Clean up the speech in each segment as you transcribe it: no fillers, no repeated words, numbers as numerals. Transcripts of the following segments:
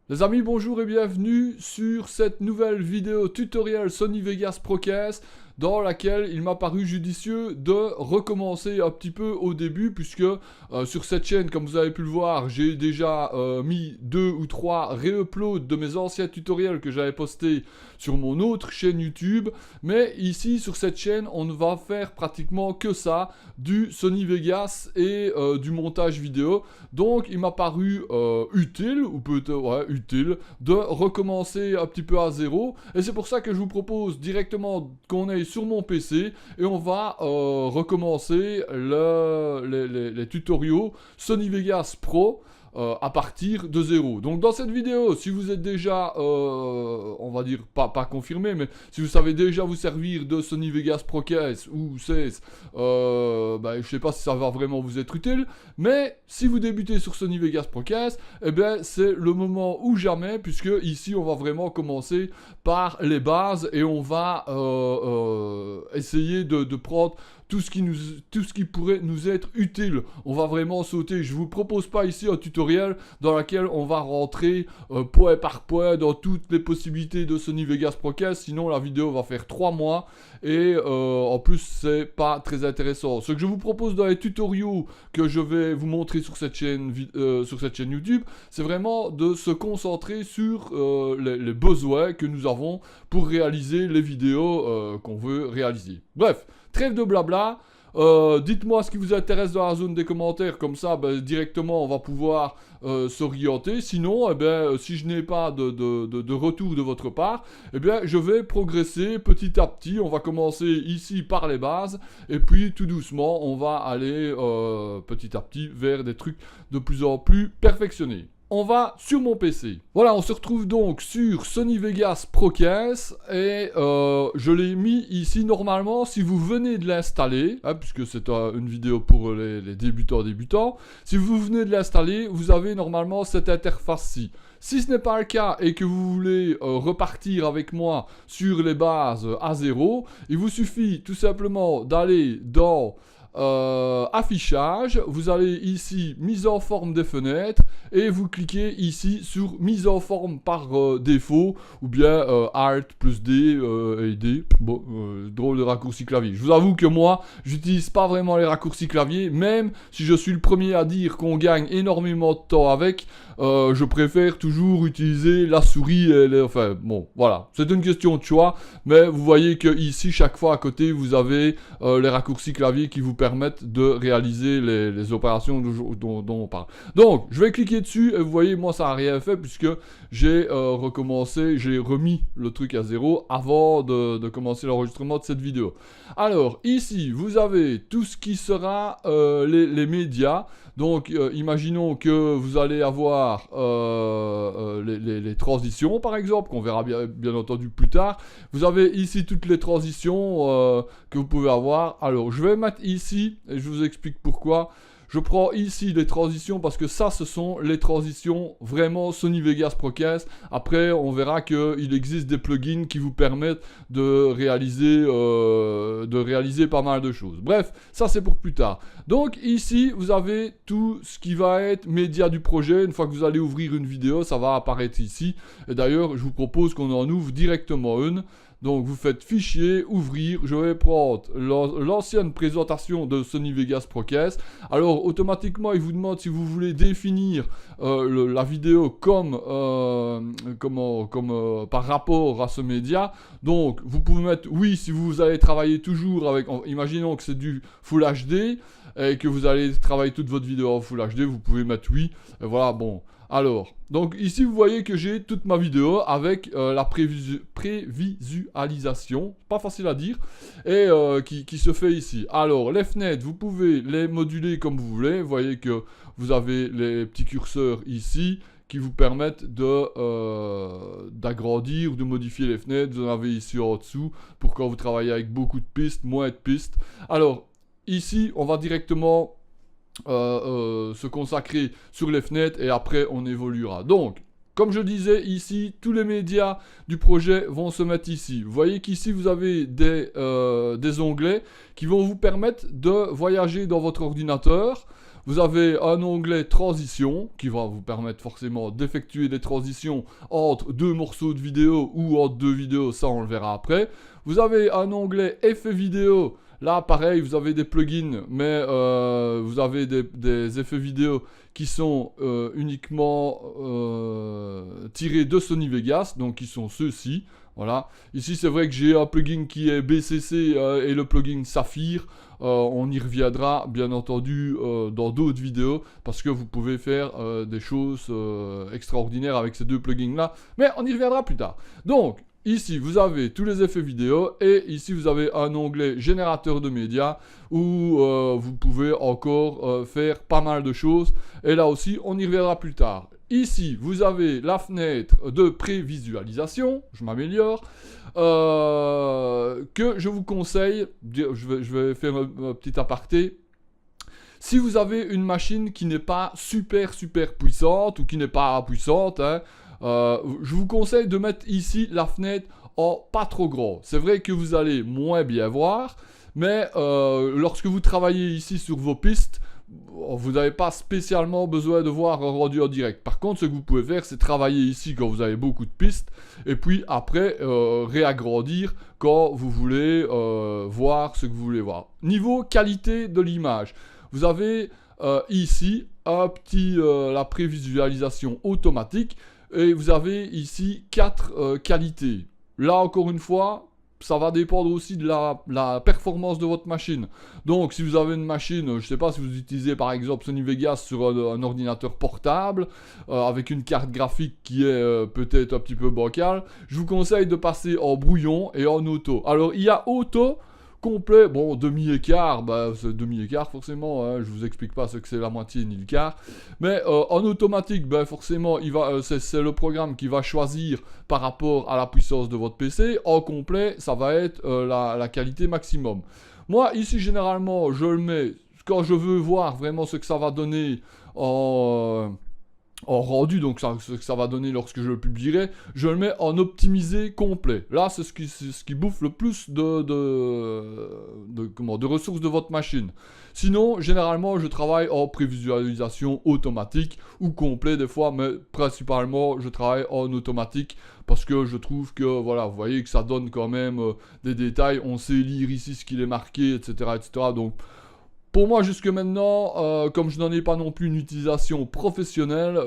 Les amis, bonjour et bienvenue sur cette nouvelle vidéo tutoriel Sony Vegas Pro Case dans laquelle il m'a paru judicieux de recommencer un petit peu au début puisque sur cette chaîne, comme vous avez pu le voir, j'ai déjà mis 2 ou 3 re-uploads de mes anciens tutoriels que j'avais postés sur mon autre chaîne YouTube. Mais ici, sur cette chaîne, on ne va faire pratiquement que ça, du Sony Vegas et du montage vidéo. Donc, il m'a paru utile, ou peut-être utile, de recommencer un petit peu à zéro. Et c'est pour ça que je vous propose directement qu'on aille sur mon PC et on va recommencer les tutoriaux Sony Vegas Pro à partir de zéro. Donc dans cette vidéo, si vous êtes déjà, on va dire, pas confirmé, mais si vous savez déjà vous servir de Sony Vegas Pro Case ou 16, je sais pas si ça va vraiment vous être utile, mais si vous débutez sur Sony Vegas Pro Case, eh bien c'est le moment ou jamais, puisque ici on va vraiment commencer par les bases et on va essayer de prendre tout ce qui pourrait nous être utile. On va vraiment sauter. Je vous propose pas ici un tutoriel dans lequel on va rentrer point par point dans toutes les possibilités de Sony Vegas Pro Case, sinon la vidéo va faire 3 mois et en plus c'est pas très intéressant. Ce que je vous propose dans les tutoriaux que je vais vous montrer sur cette chaîne YouTube, c'est vraiment de se concentrer sur les besoins que nous avons pour réaliser les vidéos qu'on veut réaliser. Bref, trêve de blabla. Dites-moi ce qui vous intéresse dans la zone des commentaires, comme ça directement on va pouvoir s'orienter. Sinon, si je n'ai pas de retour de votre part, je vais progresser petit à petit. On va commencer ici par les bases et puis tout doucement on va aller petit à petit vers des trucs de plus en plus perfectionnés. On va sur mon PC. Voilà, on se retrouve donc sur Sony Vegas Pro Case et je l'ai mis ici normalement. Si vous venez de l'installer, puisque c'est une vidéo pour les débutants, si vous venez de l'installer, vous avez normalement cette interface-ci. Si ce n'est pas le cas et que vous voulez repartir avec moi sur les bases à zéro, il vous suffit tout simplement d'aller dans affichage, vous allez ici mise en forme des fenêtres et vous cliquez ici sur mise en forme par défaut ou bien Alt plus D et D. Bon, drôle de raccourci clavier. Je vous avoue que moi j'utilise pas vraiment les raccourcis clavier, même si je suis le premier à dire qu'on gagne énormément de temps avec. Je préfère toujours utiliser la souris enfin bon voilà, c'est une question de choix, mais vous voyez que ici chaque fois à côté vous avez les raccourcis clavier qui vous permettent de réaliser les opérations dont on parle. Donc je vais cliquer dessus et vous voyez moi ça n'a rien fait puisque j'ai recommencé, j'ai remis le truc à zéro avant de commencer l'enregistrement de cette vidéo. Alors ici vous avez tout ce qui sera les médias. Donc imaginons que vous allez avoir les transitions par exemple, qu'on verra bien entendu plus tard. Vous avez ici toutes les transitions que vous pouvez avoir. Alors je vais mettre ici, et je vous explique pourquoi. Je prends ici les transitions parce que ça, ce sont les transitions vraiment Sony Vegas Pro Case. Après, on verra qu'il existe des plugins qui vous permettent de réaliser pas mal de choses. Bref, ça c'est pour plus tard. Donc ici, vous avez tout ce qui va être média du projet. Une fois que vous allez ouvrir une vidéo, ça va apparaître ici. Et d'ailleurs, je vous propose qu'on en ouvre directement une. Donc vous faites fichier, ouvrir, je vais prendre l'ancienne présentation de Sony Vegas Pro Case. Alors automatiquement il vous demande si vous voulez définir la vidéo comme par rapport à ce média. Donc vous pouvez mettre oui si vous allez travailler toujours avec, imaginons que c'est du Full HD et que vous allez travailler toute votre vidéo en Full HD, vous pouvez mettre oui. Et voilà, bon. Alors, donc ici vous voyez que j'ai toute ma vidéo avec la prévisualisation, pas facile à dire, et qui se fait ici. Alors, les fenêtres, vous pouvez les moduler comme vous voulez. Vous voyez que vous avez les petits curseurs ici qui vous permettent d'agrandir ou de modifier les fenêtres. Vous en avez ici en dessous pour quand vous travaillez avec beaucoup de pistes, moins de pistes. Alors, ici, on va directement se consacrer sur les fenêtres et après on évoluera. Donc comme je disais ici, tous les médias du projet vont se mettre ici. Vous voyez qu'ici vous avez des onglets qui vont vous permettre de voyager dans votre ordinateur. vous avez un onglet transition qui va vous permettre forcément d'effectuer des transitions entre deux morceaux de vidéo ou entre deux vidéos, ça on le verra après. Vous avez un onglet effets vidéo. Là, pareil, vous avez des plugins, mais vous avez des effets vidéo qui sont uniquement tirés de Sony Vegas, donc qui sont ceux-ci. Voilà. Ici, c'est vrai que j'ai un plugin qui est BCC et le plugin Saphir. On y reviendra, bien entendu, dans d'autres vidéos, parce que vous pouvez faire des choses extraordinaires avec ces deux plugins-là. Mais on y reviendra plus tard. Donc, ici, vous avez tous les effets vidéo et ici, vous avez un onglet générateur de médias où vous pouvez encore faire pas mal de choses. Et là aussi, on y reviendra plus tard. Ici, vous avez la fenêtre de prévisualisation, je m'améliore, que je vous conseille, je vais faire un petit aparté. Si vous avez une machine qui n'est pas super puissante ou qui n'est pas puissante, hein, je vous conseille de mettre ici la fenêtre en pas trop grand. C'est vrai que vous allez moins bien voir, mais lorsque vous travaillez ici sur vos pistes, vous n'avez pas spécialement besoin de voir un rendu en direct. Par contre, ce que vous pouvez faire, c'est travailler ici quand vous avez beaucoup de pistes, et puis après, réagrandir quand vous voulez voir ce que vous voulez voir. Niveau qualité de l'image, vous avez ici un petit, la prévisualisation automatique, et vous avez ici 4 qualités. Là, encore une fois, ça va dépendre aussi de la performance de votre machine. Donc, si vous avez une machine, je ne sais pas si vous utilisez par exemple Sony Vegas sur un ordinateur portable, avec une carte graphique qui est peut-être un petit peu bancale, je vous conseille de passer en brouillon et en auto. Alors, il y a auto complet, bon, demi-écart, bah, c'est demi-écart forcément, hein, je vous explique pas ce que c'est la moitié ni le quart, mais en automatique, bah, forcément, c'est le programme qui va choisir par rapport à la puissance de votre PC. En complet, ça va être la qualité maximum. Moi, ici, généralement, je le mets, quand je veux voir vraiment ce que ça va donner en rendu, donc ce que ça va donner lorsque je le publierai, je le mets en optimisé complet. Là, c'est ce qui bouffe le plus de ressources de votre machine. Sinon, généralement, je travaille en prévisualisation automatique ou complet des fois, mais principalement, je travaille en automatique parce que je trouve que, voilà, vous voyez que ça donne quand même des détails. On sait lire ici ce qu'il est marqué, etc., etc. Donc, pour moi, jusque maintenant, comme je n'en ai pas non plus une utilisation professionnelle,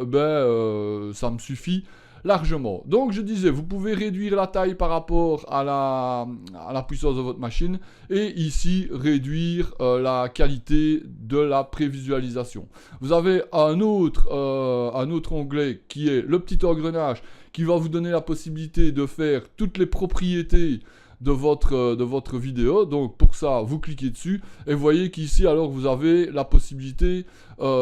ça me suffit largement. Donc, je disais, vous pouvez réduire la taille par rapport à la puissance de votre machine et ici, réduire la qualité de la prévisualisation. Vous avez un autre onglet qui est le petit engrenage qui va vous donner la possibilité de faire toutes les propriétés de votre vidéo. Donc pour ça, vous cliquez dessus et vous voyez qu'ici alors vous avez la possibilité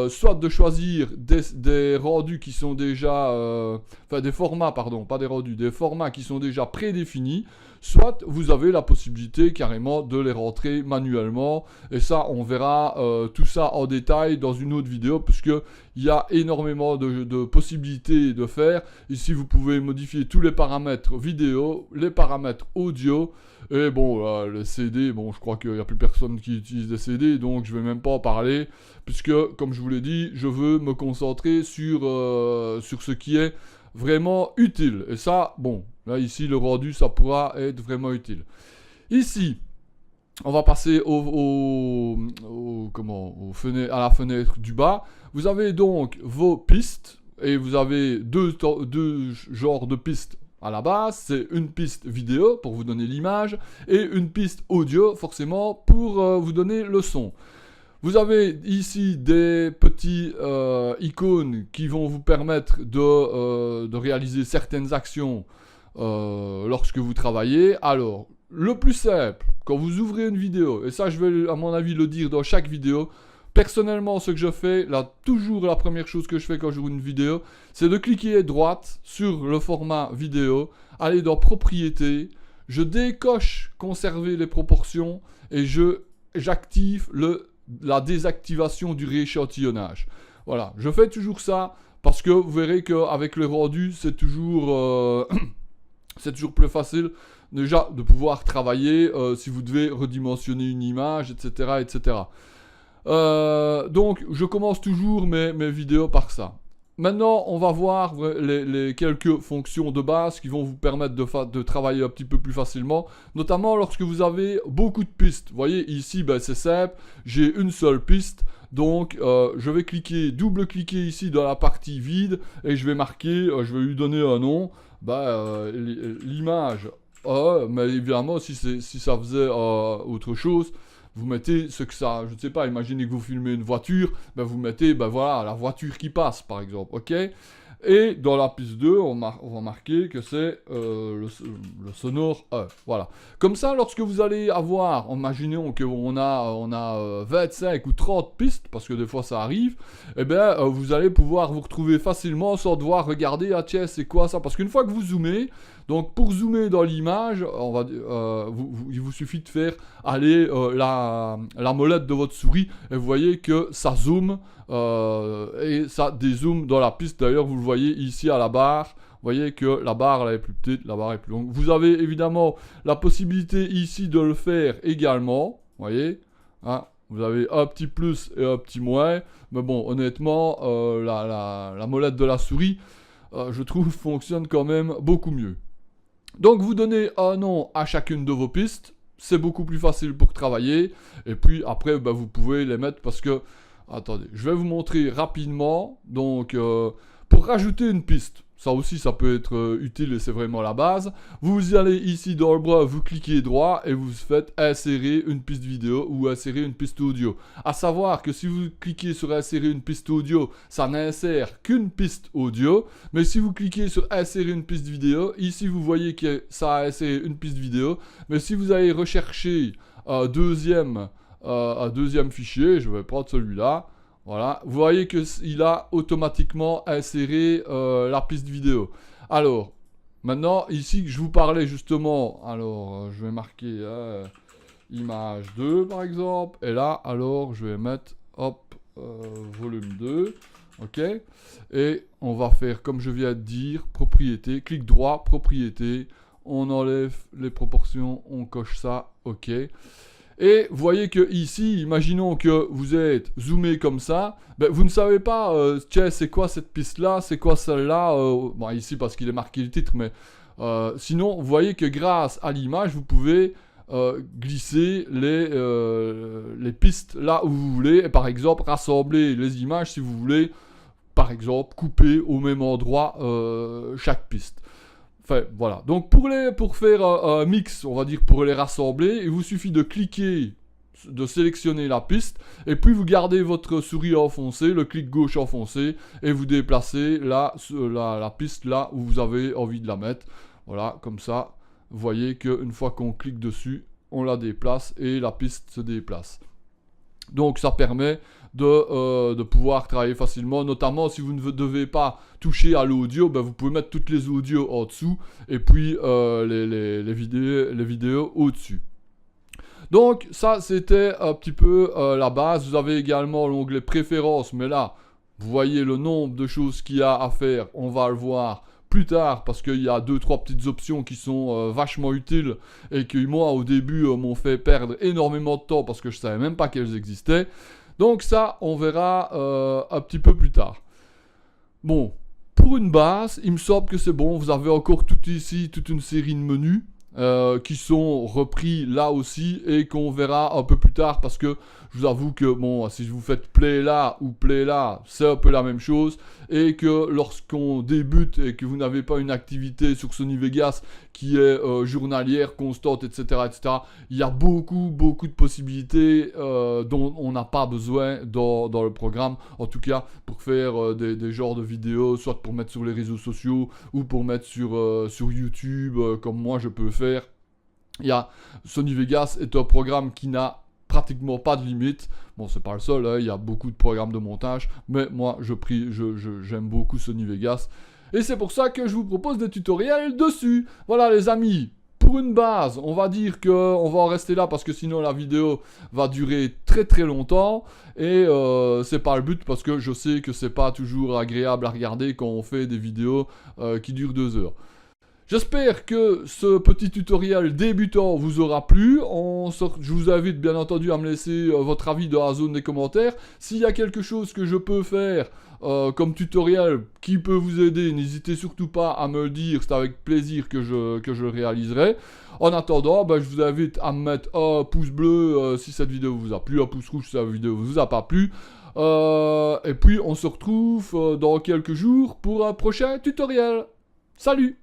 soit de choisir des rendus qui sont déjà enfin des formats, pardon, pas des rendus, des formats qui sont déjà prédéfinis, soit vous avez la possibilité carrément de les rentrer manuellement, et ça on verra tout ça en détail dans une autre vidéo, puisque il y a énormément de possibilités de faire. Ici vous pouvez modifier tous les paramètres vidéo, les paramètres audio, et bon les CD, bon je crois qu'il n'y a plus personne qui utilise des CD, donc je vais même pas en parler, puisque comme je vous l'ai dit, je veux me concentrer sur ce qui est vraiment utile. Et ça, bon, là ici le rendu, ça pourra être vraiment utile. Ici, on va passer à la fenêtre du bas. Vous avez donc vos pistes, et vous avez deux genres de pistes à la base. C'est une piste vidéo pour vous donner l'image, et une piste audio forcément pour vous donner le son. Vous avez ici des petits icônes qui vont vous permettre de réaliser certaines actions lorsque vous travaillez. Alors, le plus simple, quand vous ouvrez une vidéo, et ça je vais à mon avis le dire dans chaque vidéo, personnellement ce que je fais, là toujours la première chose que je fais quand j'ouvre une vidéo, c'est de cliquer droite sur le format vidéo, aller dans propriétés, je décoche conserver les proportions et j'active la désactivation du rééchantillonnage. Voilà, je fais toujours ça parce que vous verrez qu'avec le rendu, c'est toujours plus facile déjà de pouvoir travailler si vous devez redimensionner une image, etc., etc. Donc je commence toujours mes vidéos par ça. Maintenant, on va voir les quelques fonctions de base qui vont vous permettre de travailler un petit peu plus facilement, notamment lorsque vous avez beaucoup de pistes. Vous voyez, ici, ben, c'est simple, j'ai une seule piste, donc je vais double-cliquer ici dans la partie vide, et je vais marquer, je vais lui donner un nom, l'image, mais évidemment, si ça faisait autre chose, vous mettez ce que ça, je ne sais pas, imaginez que vous filmez une voiture, ben vous mettez, ben voilà, la voiture qui passe, par exemple, ok? Et dans la piste 2, on va marquer que c'est le sonore E, voilà. Comme ça, lorsque vous allez avoir, imaginons qu'on a 25 ou 30 pistes, parce que des fois ça arrive, eh bien, vous allez pouvoir vous retrouver facilement sans devoir regarder, ah tiens, c'est quoi ça? Parce qu'une fois que vous zoomez, donc pour zoomer dans l'image, il vous suffit de faire aller la molette de votre souris et vous voyez que ça zoome et ça dézoome dans la piste. D'ailleurs, vous le voyez ici à la barre. Vous voyez que la barre elle est plus petite, la barre est plus longue. Vous avez évidemment la possibilité ici de le faire également. Vous voyez, hein, vous avez un petit plus et un petit moins. Mais bon, honnêtement, la molette de la souris, je trouve, fonctionne quand même beaucoup mieux. Donc vous donnez un nom à chacune de vos pistes, c'est beaucoup plus facile pour travailler, et puis après ben, vous pouvez les mettre parce que, attendez, je vais vous montrer rapidement, donc pour rajouter une piste, ça aussi ça peut être utile et c'est vraiment la base, vous allez ici dans le bras, vous cliquez droit et vous faites insérer une piste vidéo ou insérer une piste audio. À savoir que si vous cliquez sur insérer une piste audio, ça n'insère qu'une piste audio, mais si vous cliquez sur insérer une piste vidéo, ici vous voyez que ça a inséré une piste vidéo, mais si vous allez rechercher un deuxième fichier, je vais prendre celui-là. Voilà, vous voyez qu'il a automatiquement inséré la piste vidéo. Alors, maintenant, ici, je vous parlais justement, alors, je vais marquer image 2, par exemple, et là, alors, je vais mettre, hop, volume 2, ok, et on va faire, comme je viens de dire, propriété, clic droit, propriété, on enlève les proportions, on coche ça, ok. Et vous voyez que ici, imaginons que vous êtes zoomé comme ça, ben vous ne savez pas, tiens, c'est quoi cette piste-là, c'est quoi celle-là, bon, ici parce qu'il est marqué le titre, mais sinon, vous voyez que grâce à l'image, vous pouvez glisser les pistes là où vous voulez, et par exemple, rassembler les images si vous voulez, par exemple, couper au même endroit chaque piste. Enfin, voilà. Donc, pour faire un mix, on va dire, pour les rassembler, il vous suffit de cliquer, de sélectionner la piste, et puis vous gardez votre souris enfoncée, le clic gauche enfoncé, et vous déplacez la piste là où vous avez envie de la mettre. Voilà, comme ça, vous voyez qu'une fois qu'on clique dessus, on la déplace, et la piste se déplace. Donc, ça permet de pouvoir travailler facilement, notamment si vous ne devez pas toucher à l'audio, ben vous pouvez mettre toutes les audios en dessous et puis les vidéos au-dessus. Donc ça c'était un petit peu la base. Vous avez également l'onglet préférences, mais là vous voyez le nombre de choses qu'il y a à faire, on va le voir plus tard parce qu'il y a 2-3 petites options qui sont vachement utiles et qui moi au début m'ont fait perdre énormément de temps parce que je ne savais même pas qu'elles existaient. Donc ça, on verra un petit peu plus tard. Bon, pour une base, il me semble que c'est bon. Vous avez encore tout ici, toute une série de menus qui sont repris là aussi et qu'on verra un peu plus tard parce que je vous avoue que bon, si vous faites play là ou play là, c'est un peu la même chose et que lorsqu'on débute et que vous n'avez pas une activité sur Sony Vegas qui est journalière, constante, etc., il y a beaucoup de possibilités dont on n'a pas besoin dans le programme, en tout cas pour faire des genres de vidéos, soit pour mettre sur les réseaux sociaux ou pour mettre sur YouTube comme moi je peux faire. Sony Vegas est un programme qui n'a pratiquement pas de limite. Bon, c'est pas le seul, hein, il y a beaucoup de programmes de montage, mais moi, j'aime beaucoup Sony Vegas. Et c'est pour ça que je vous propose des tutoriels dessus. Voilà, les amis, pour une base, on va dire qu'on va en rester là, parce que sinon, la vidéo va durer très longtemps. Et c'est pas le but, parce que je sais que c'est pas toujours agréable à regarder quand on fait des vidéos qui durent 2 heures. J'espère que ce petit tutoriel débutant vous aura plu. Je vous invite bien entendu à me laisser votre avis dans la zone des commentaires. S'il y a quelque chose que je peux faire comme tutoriel qui peut vous aider, n'hésitez surtout pas à me le dire. C'est avec plaisir que je le réaliserai. En attendant, je vous invite à me mettre un pouce bleu si cette vidéo vous a plu, un pouce rouge si cette vidéo vous a pas plu. Et puis on se retrouve dans quelques jours pour un prochain tutoriel. Salut!